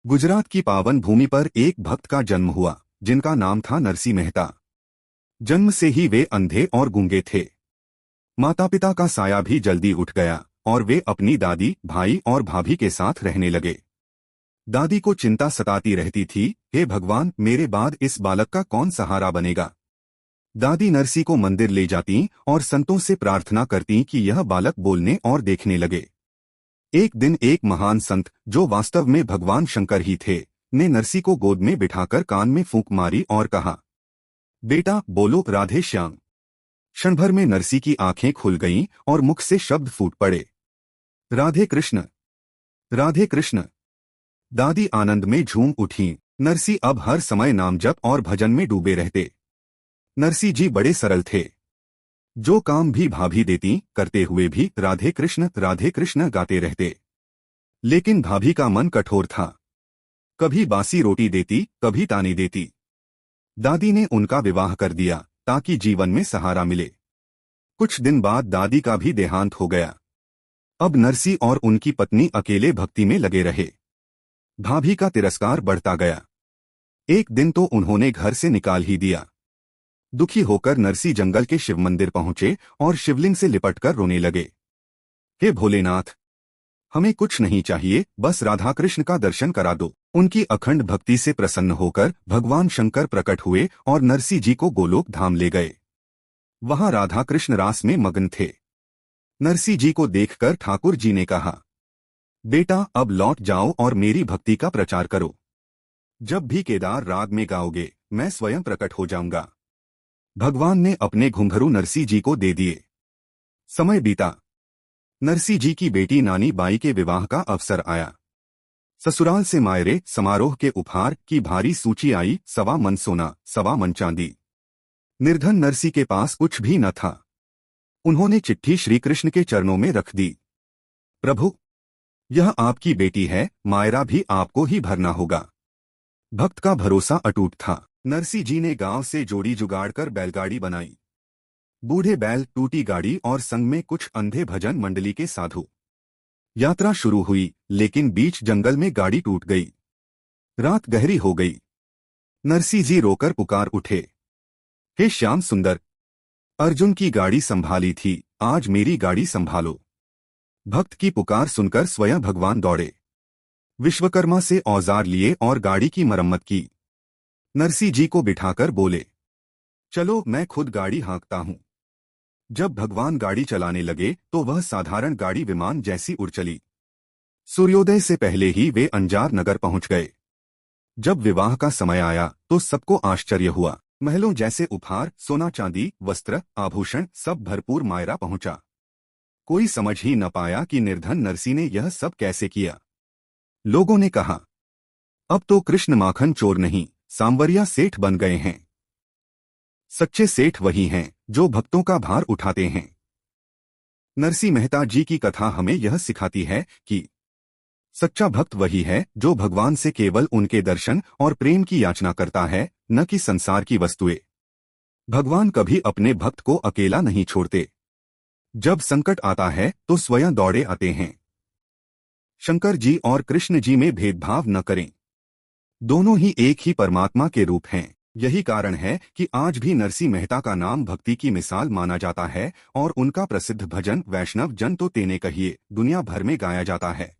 गुजरात की पावन भूमि पर एक भक्त का जन्म हुआ जिनका नाम था नरसी मेहता। जन्म से ही वे अंधे और गूंगे थे। माता पिता का साया भी जल्दी उठ गया और वे अपनी दादी, भाई और भाभी के साथ रहने लगे। दादी को चिंता सताती रहती थी, हे भगवान, मेरे बाद इस बालक का कौन सहारा बनेगा। दादी नरसी को मंदिर ले जाती और संतों से प्रार्थना करती कि यह बालक बोलने और देखने लगे। एक दिन एक महान संत, जो वास्तव में भगवान शंकर ही थे, ने नरसी को गोद में बिठाकर कान में फूंक मारी और कहा, बेटा बोलो राधे श्याम। क्षण भर में नरसी की आंखें खुल गईं और मुख से शब्द फूट पड़े, राधे कृष्ण, राधे कृष्ण। दादी आनंद में झूम उठी। नरसी अब हर समय नाम जप और भजन में डूबे रहते। नरसी जी बड़े सरल थे। जो काम भी भाभी देती, करते हुए भी राधे कृष्ण गाते रहते। लेकिन भाभी का मन कठोर था। कभी बासी रोटी देती, कभी ताने देती। दादी ने उनका विवाह कर दिया ताकि जीवन में सहारा मिले। कुछ दिन बाद दादी का भी देहांत हो गया। अब नरसी और उनकी पत्नी अकेले भक्ति में लगे रहे। भाभी का तिरस्कार बढ़ता गया। एक दिन तो उन्होंने घर से निकाल ही दिया। दुखी होकर नरसी जंगल के शिव मंदिर पहुंचे और शिवलिंग से लिपटकर रोने लगे, हे भोलेनाथ, हमें कुछ नहीं चाहिए, बस राधा कृष्ण का दर्शन करा दो। उनकी अखंड भक्ति से प्रसन्न होकर भगवान शंकर प्रकट हुए और नरसी जी को गोलोक धाम ले गए। वहां राधा कृष्ण रास में मग्न थे। नरसी जी को देखकर ठाकुर जी ने कहा, बेटा अब लौट जाओ और मेरी भक्ति का प्रचार करो। जब भी केदार राग में गाओगे, मैं स्वयं प्रकट हो जाऊंगा। भगवान ने अपने घुंघरू नरसी जी को दे दिए। समय बीता। नरसी जी की बेटी नानी बाई के विवाह का अवसर आया। ससुराल से मायरे समारोह के उपहार की भारी सूची आई, 1.25 मन सोना, 1.25 मन चांदी। निर्धन नरसी के पास कुछ भी न था। उन्होंने चिट्ठी श्री कृष्ण के चरणों में रख दी, प्रभु, यह आपकी बेटी है, मायरा भी आपको ही भरना होगा। भक्त का भरोसा अटूट था। नरसी जी ने गांव से जोड़ी जुगाड़ कर बैलगाड़ी बनाई। बूढ़े बैल, टूटी गाड़ी और संग में कुछ अंधे भजन मंडली के साधु। यात्रा शुरू हुई, लेकिन बीच जंगल में गाड़ी टूट गई। रात गहरी हो गई। नरसी जी रोकर पुकार उठे, हे श्याम सुंदर, अर्जुन की गाड़ी संभाली थी, आज मेरी गाड़ी संभालो। भक्त की पुकार सुनकर स्वयं भगवान दौड़े। विश्वकर्मा से औजार लिए और गाड़ी की मरम्मत की। नरसी जी को बिठाकर बोले, चलो मैं खुद गाड़ी हाँकता हूं। जब भगवान गाड़ी चलाने लगे तो वह साधारण गाड़ी विमान जैसी उड़ चली। सूर्योदय से पहले ही वे अंजार नगर पहुंच गए। जब विवाह का समय आया तो सबको आश्चर्य हुआ। महलों जैसे उपहार, सोना चांदी, वस्त्र, आभूषण सब भरपूर मायरा पहुंचा। कोई समझ ही न पाया कि निर्धन नरसी ने यह सब कैसे किया। लोगों ने कहा, अब तो कृष्ण माखन चोर नहीं, सांवरिया सेठ बन गए हैं। सच्चे सेठ वही हैं जो भक्तों का भार उठाते हैं। नरसी मेहता जी की कथा हमें यह सिखाती है कि सच्चा भक्त वही है जो भगवान से केवल उनके दर्शन और प्रेम की याचना करता है, न कि संसार की वस्तुएं। भगवान कभी अपने भक्त को अकेला नहीं छोड़ते। जब संकट आता है तो स्वयं दौड़े आते हैं। शंकर जी और कृष्ण जी में भेदभाव न करें। दोनों ही एक ही परमात्मा के रूप हैं। यही कारण है कि आज भी नरसी मेहता का नाम भक्ति की मिसाल माना जाता है और उनका प्रसिद्ध भजन वैष्णव जन तो तेने कहिए दुनिया भर में गाया जाता है।